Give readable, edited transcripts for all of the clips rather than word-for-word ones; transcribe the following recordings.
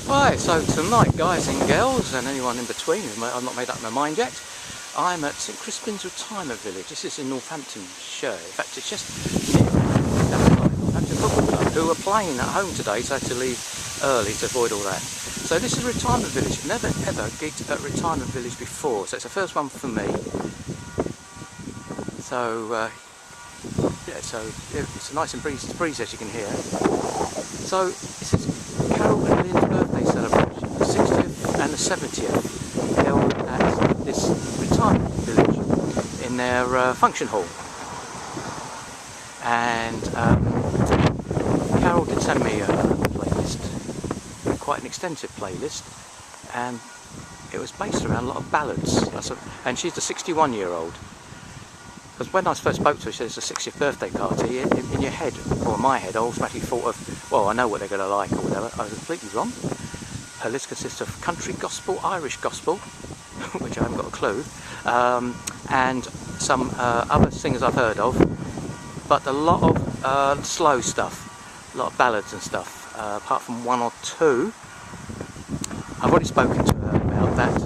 Right, so tonight, guys and girls, and anyone in between, I've not made up my mind yet, I'm at St Crispin's Retirement Village. This is in Northamptonshire. In fact, it's just near Northampton Football Club, who are playing at home today, so I had to leave early to avoid all that. So this is Retirement Village. Never ever gigged at Retirement Village before, so it's the first one for me. So, yeah, so it's nice and breeze as you can hear. So this is Carol and Lynn's birthday celebration, the 60th and the 70th, held at this retirement village in their function hall. And Carol did send me a playlist, quite an extensive playlist, and it was based around a lot of ballads. And she's a 61-year-old. Because when I first spoke to her, she said it's a 60th birthday party. In your head, or my head, I automatically thought of, well, I know what they're going to like or whatever. I was completely wrong. Her list consists of country gospel, Irish gospel, which I haven't got a clue, and some other singers I've heard of, but a lot of slow stuff, a lot of ballads and stuff, apart from one or two. I've already spoken to her about that.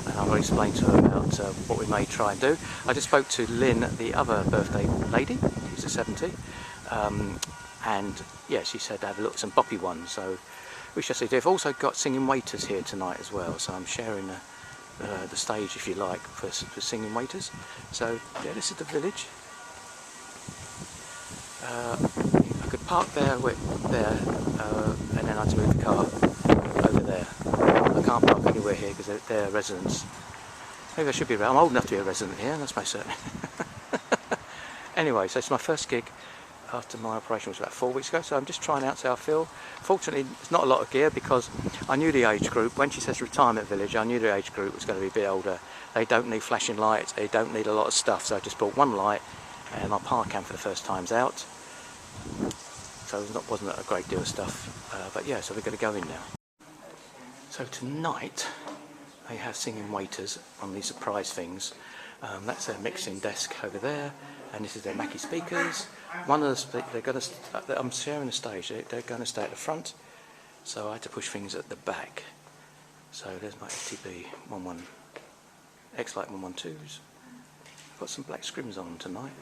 I've already explained to her about what we may try and do. I just spoke to Lynn, the other birthday lady, who's a 70, and yeah, she said have a look at some boppy ones, so we shall see. They've also got singing waiters here tonight as well, so I'm sharing the stage, if you like, for singing waiters. So yeah, this is the village. I could park there, and then I had to move the car over there. I can't park anywhere here because they're residents. Maybe I should be around. I'm old enough to be a resident here, that's most certain. Anyway, so it's my first gig after my operation was about 4 weeks ago, so I'm just trying out how I feel. Fortunately, it's not a lot of gear because I knew the age group. When she says retirement village, I knew the age group was going to be a bit older. They don't need flashing lights, they don't need a lot of stuff, so I just bought one light and my power cam for the first time's out. So it wasn't a great deal of stuff, but yeah, so we're going to go in now. So tonight they have singing waiters on these surprise things. That's their mixing desk over there, and this is their Mackie speakers. One of the I'm sharing the stage. They're going to stay at the front, so I had to push things at the back. So there's my FBT X-Lite 112s. I've got some black Scrims on tonight.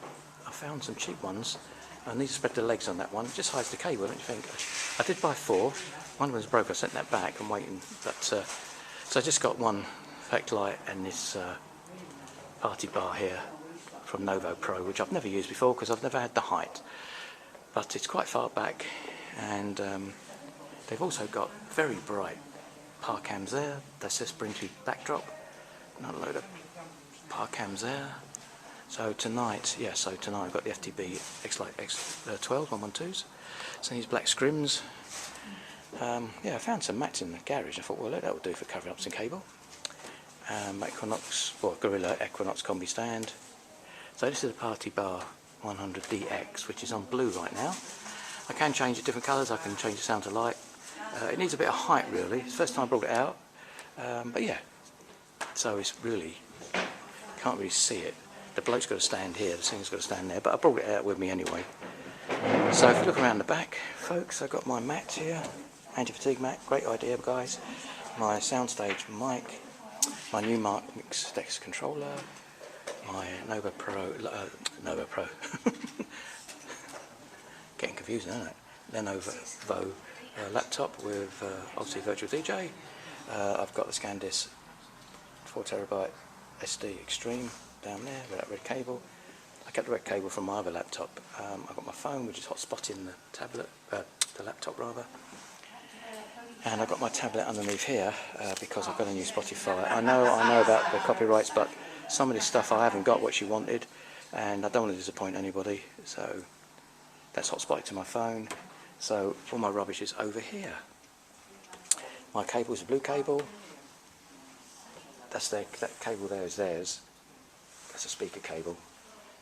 I found some cheap ones. I need to spread the legs on that one. It just hides the cable, don't you think? I did buy 4. One was broke. I sent that back. I'm waiting. But so I just got one backlight and this party bar here from Novopro, which I've never used before because I've never had the height. But it's quite far back, and they've also got very bright par cams there. That's this Brinkley backdrop. Another load of par cams there. So tonight, yeah, I've got the FBT X-Lite X12 112s. So these black Scrims. Yeah, I found some mats in the garage. I thought, well, that will do for covering up some cable. Equinox, or Groilla Equinox combi stand. So this is the Party Bar 100DX, which is on blue right now. I can change it different colours. I can change the sound to light. It needs a bit of height, really. It's the first time I brought it out, but yeah. So it's really, can't really see it. The bloke's got to stand here, the singer's got to stand there, but I brought it out with me anyway. So if you look around the back, folks, I've got my mats here, anti-fatigue mat, great idea, guys. My soundstage mic, my Numark Mixdeck controller, my Novopro, getting confusing, isn't it? Lenovo laptop with obviously virtual DJ. I've got the Scandisk 4TB SD Extreme down there with that red cable. I kept the red cable from my other laptop. I've got my phone, which is hotspotting the tablet, the laptop rather. And I've got my tablet underneath here because I've got a new Spotify. I know about the copyrights, but some of this stuff I haven't got what she wanted, and I don't want to disappoint anybody. So that's hotspotted to my phone. So all my rubbish is over here. My cable is a blue cable. That cable there is theirs. That's a speaker cable.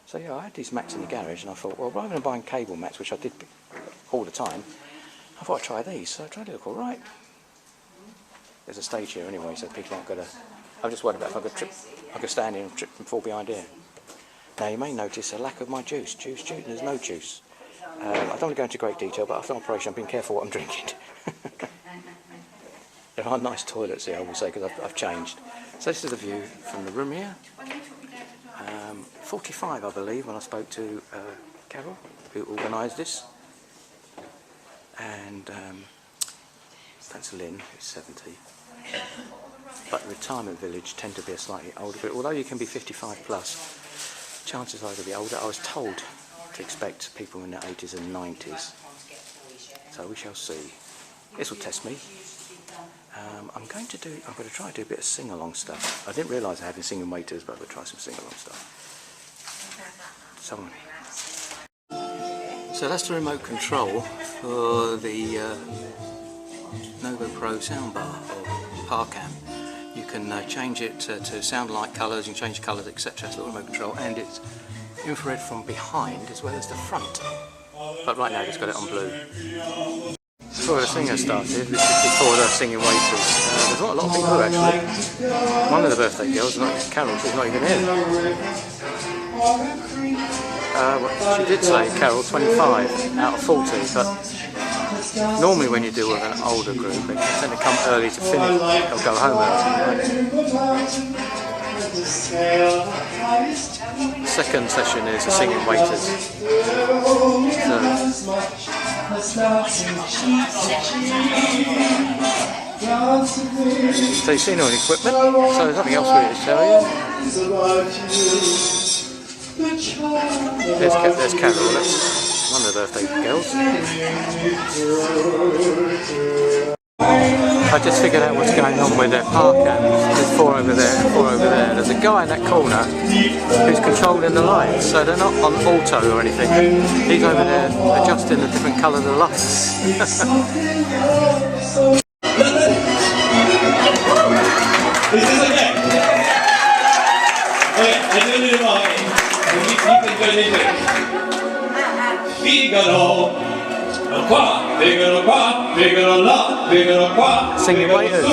So yeah, I had these mats in the garage, and I thought, well, rather than buying cable mats, which I did all the time, I thought I'd try these. So I tried to look all right. There's a stage here anyway, so people aren't going to... I'm just worried about if I could trip, I could stand here and trip and fall behind here. Now you may notice a lack of my juice. There's no juice. I don't want to go into great detail, but after an operation I've been careful what I'm drinking. there are nice toilets here, I will say, because I've changed. So this is the view from the room here. 45, I believe, when I spoke to Carol, who organised this. And that's Lynn, who's 70. But the retirement village tend to be a slightly older bit. Although you can be 55 plus, chances are to be older. I was told to expect people in their 80s and 90s. So we shall see. This will test me. I'm going to try to do a bit of sing-along stuff. I didn't realise I had any singing waiters, but I'm going to try some sing-along stuff. So that's the remote control for the Novopro soundbar or bar cam. You can change it to sound like colours, you can change colours, etc. It's a little remote control, and it's infrared from behind as well as the front. But right now it's got it on blue. Before the singer started, this is before the singing waiters. There's not a lot of people actually. One of the birthday girls, Carol, she's not even here. Well, she did say, Carol, 25 out of 40, but normally when you deal with an older group, they tend to come early to finish, or go home early. The second session is the singing waiters. So you've seen all the equipment, so there's nothing else really to tell you. There's Carol, that's one of the birthday girls. I just figured out what's going on with their bar cams. There's 4 over there and 4 over there. There's a guy in that corner who's controlling the lights, so they're not on auto or anything. He's over there adjusting the different colour of the lights. Is this okay? Okay, I do a little more. You can go into it. Figaro, qua, figaro qua, figaro là, figaro qua. Singing waiters.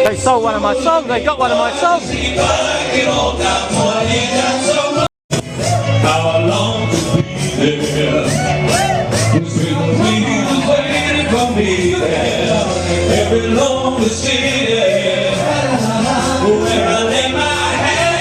They stole one of my songs, they got one of my songs. How long waiting for me there. Every long city where I lay my head.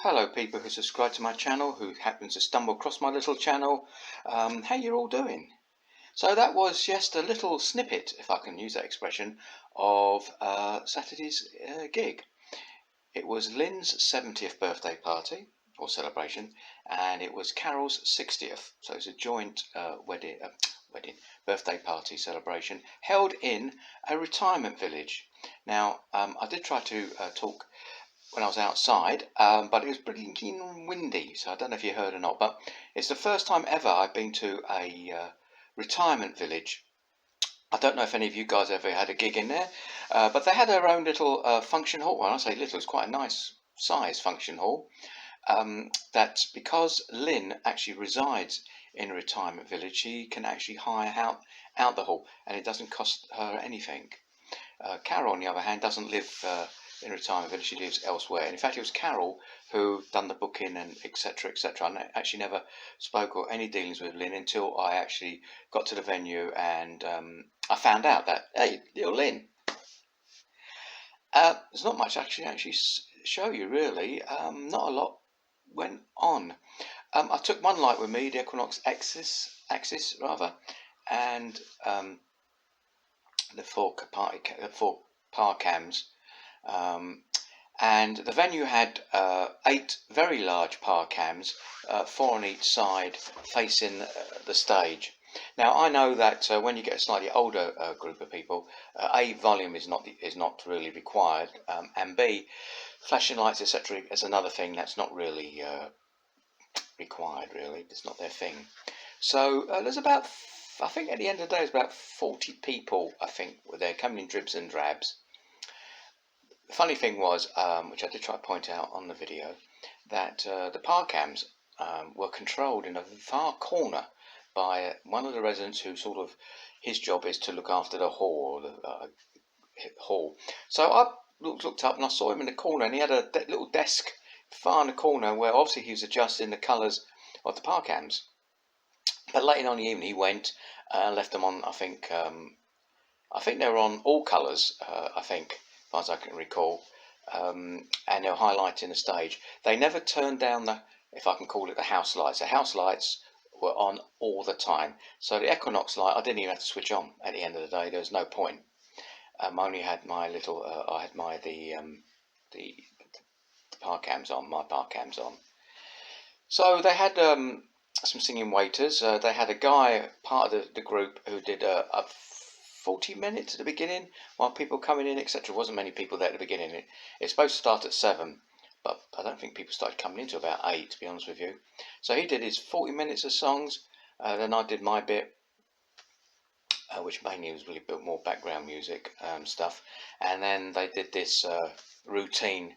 Hello people who subscribe to my channel, who happen to stumble across my little channel. How you all doing? So that was just a little snippet, if I can use that expression, of Saturday's gig. It was Lynn's 70th birthday party, or celebration, and it was Carol's 60th. So it's a joint birthday party celebration held in a retirement village. Now, I did try to talk when I was outside, but it was pretty windy, so I don't know if you heard or not, but it's the first time ever I've been to a retirement village. I don't know if any of you guys ever had a gig in there, but they had their own little function hall. When I say little, it's quite a nice size function hall. That's because Lynn actually resides in a retirement village, she can actually hire out the hall, and it doesn't cost her anything. Carol, on the other hand, doesn't live in a retirement village, she lives elsewhere. And in fact, it was Carol who done the booking and etc. etc. I actually never spoke or any dealings with Lynn until I actually got to the venue and I found out that, hey, little Lynn. There's not much actually show you really. Not a lot went on. I took one light with me, the Equinox Axis rather, and the four par cams, and the venue had 8 very large par cams, 4 on each side, facing the stage. Now I know that when you get a slightly older group of people, A, volume is not really required, and B, flashing lights etc. is another thing that's not really required. Really, it's not their thing. So there's about, I think at the end of the day, it's about 40 people. I think were there, coming in dribs and drabs. The funny thing was, which I did try to point out on the video, that the par cams were controlled in a far corner by one of the residents who sort of, his job is to look after the hall. So I looked up and I saw him in the corner, and he had a little desk far in the corner where obviously he was adjusting the colours of the par cams. But later on in the evening he went and left them on. I think they were on all colours, I think, as far as I can recall, and they were highlighting the stage. They never turned down the, if I can call it, the house lights. The house lights were on all the time. So the Equinox light, I didn't even have to switch on at the end of the day. There was no point. I only had my little, I had the par cams on, my par cams on. So they had some singing waiters. They had a guy, part of the group, who did 40 minutes at the beginning while people coming in, etc. Wasn't many people there at the beginning. It's supposed to start at 7, but I don't think people started coming in until about 8, to be honest with you. So he did his 40 minutes of songs, then I did my bit, which mainly was really a bit more background music stuff, and then they did this routine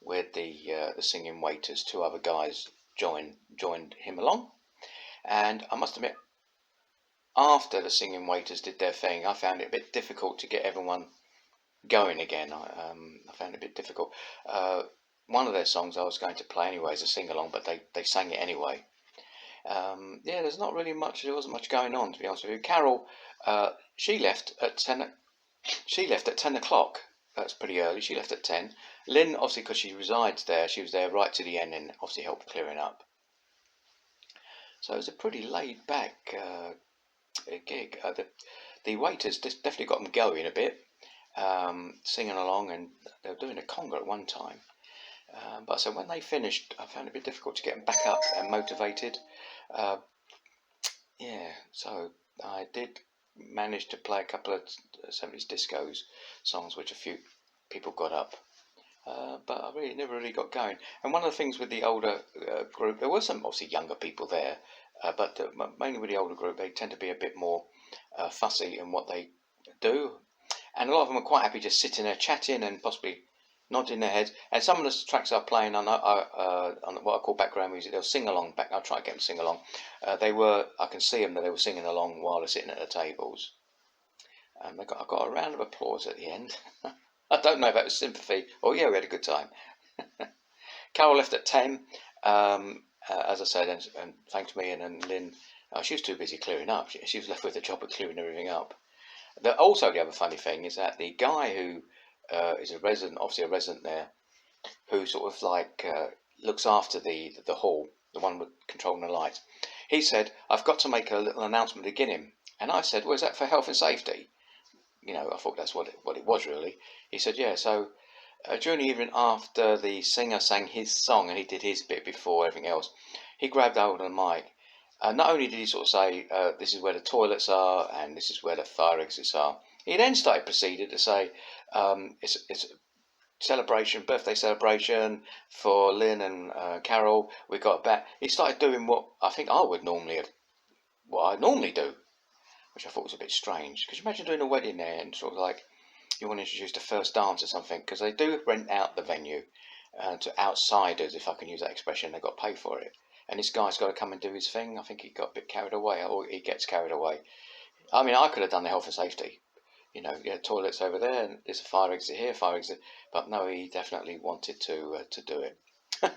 with the singing waiters. 2 other guys joined him along, and I must admit, after the singing waiters did their thing, I found it a bit difficult to get everyone going again. I found it a bit difficult. One of their songs I was going to play anyway as a sing-along, but they sang it anyway. Yeah, there's not really much. There wasn't much going on, to be honest with you. Carol, she left at 10. She left at 10 o'clock. That's pretty early. She left at 10. Lynn, obviously, because she resides there, she was there right to the end and obviously helped clearing up. So it was a pretty laid-back gig. The waiters definitely got them going a bit, singing along, and they were doing a conga at one time. But so when they finished, I found it a bit difficult to get them back up and motivated. Yeah, so I did manage to play a couple of 70s discos songs, which a few people got up. But I never really got going. And one of the things with the older group, there were some obviously younger people there, but mainly with the older group, they tend to be a bit more fussy in what they do. And a lot of them are quite happy just sitting there chatting and possibly nodding their heads. And some of the tracks I'm playing on what I call background music, they'll sing along. I'll try to get them to sing along. I can see them that they were singing along while they're sitting at the tables. And I got a round of applause at the end. I don't know if that was sympathy or yeah, we had a good time. Carol left at 10, as I said, and thanked me, and then Lynn, she was too busy clearing up. She was left with the job of clearing everything up. Also, the other funny thing is that the guy who is a resident, obviously a resident there, who sort of like looks after the hall, the one with controlling the lights, he said, "I've got to make a little announcement to beginning." And I said, "Well, is that for health and safety?" You know, I thought that's what it was really. He said, "Yeah." So during the evening, after the singer sang his song and he did his bit before everything else, he grabbed hold of the mic. Not only did he sort of say, "This is where the toilets are and this is where the fire exits are," he then proceeded to say, "It's celebration, birthday celebration for Lynn and Carol. We got back." He started doing what I think I would normally do, which I thought was a bit strange. Because you imagine doing a wedding there and sort of like you want to introduce the first dance or something, because they do rent out the venue to outsiders, if I can use that expression. They've got to pay for it, and this guy's got to come and do his thing. I think he got a bit carried away, or he gets carried away. I mean, I could have done the health and safety. You know, yeah, toilets over there, and there's a fire exit here, fire exit. But no, he definitely wanted to do it. I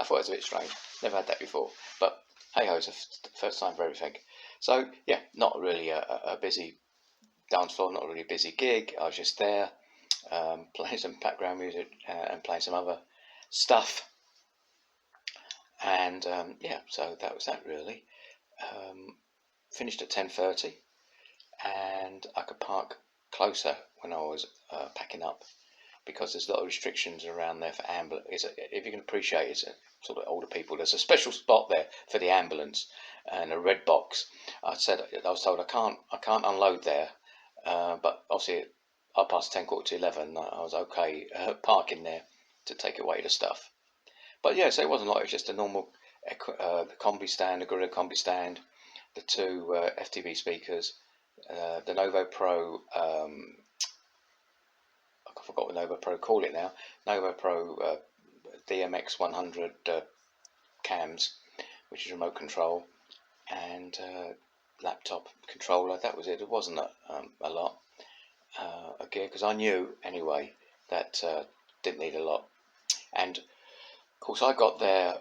thought it was a bit strange. Never had that before. But hey ho, it's the first time for everything. So yeah, not really a busy dance floor, not really a busy gig. I was just there playing some background music and playing some other stuff. And yeah, so that was that really. Finished at 10:30, and I could park closer when I was packing up, because there's a lot of restrictions around there for ambulance. If you can appreciate, it's sort of older people. There's a special spot there for the ambulance and a red box. I was told I can't unload there, but obviously I passed 10 quarter to 11. I was okay parking there to take away the stuff. But yeah, so it wasn't like it was just a normal the combi stand, the Groilla combi stand, the two FTB speakers, the Novopro. I forgot what Novopro call it now. Novopro DMX 100 cams, which is remote control, and laptop controller. That was it. It wasn't a lot of gear, because I knew anyway that didn't need a lot. And of course, I got there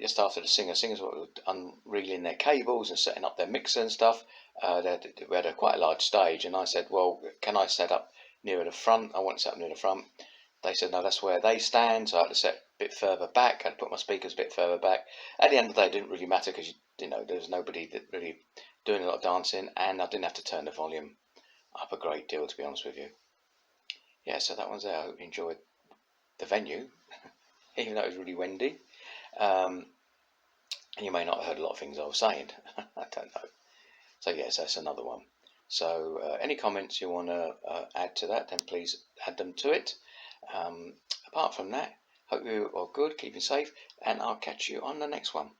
just after the singers were unreeling their cables and setting up their mixer and stuff. We had quite a large stage, and I said, well, can I set up nearer the front? I want to set up near the front. They said, no, that's where they stand, so I had to set a bit further back. I had to put my speakers a bit further back. At the end of the day, it didn't really matter, because there was nobody that really doing a lot of dancing, and I didn't have to turn the volume up a great deal, to be honest with you. Yeah, so that one's there. I hope you enjoyed the venue, even though it was really windy. And you may not have heard a lot of things I was saying. I don't know. So yes, that's another one. So any comments you want to add to that, then please add them to it. Apart from that, hope you are good, keeping safe, and I'll catch you on the next one.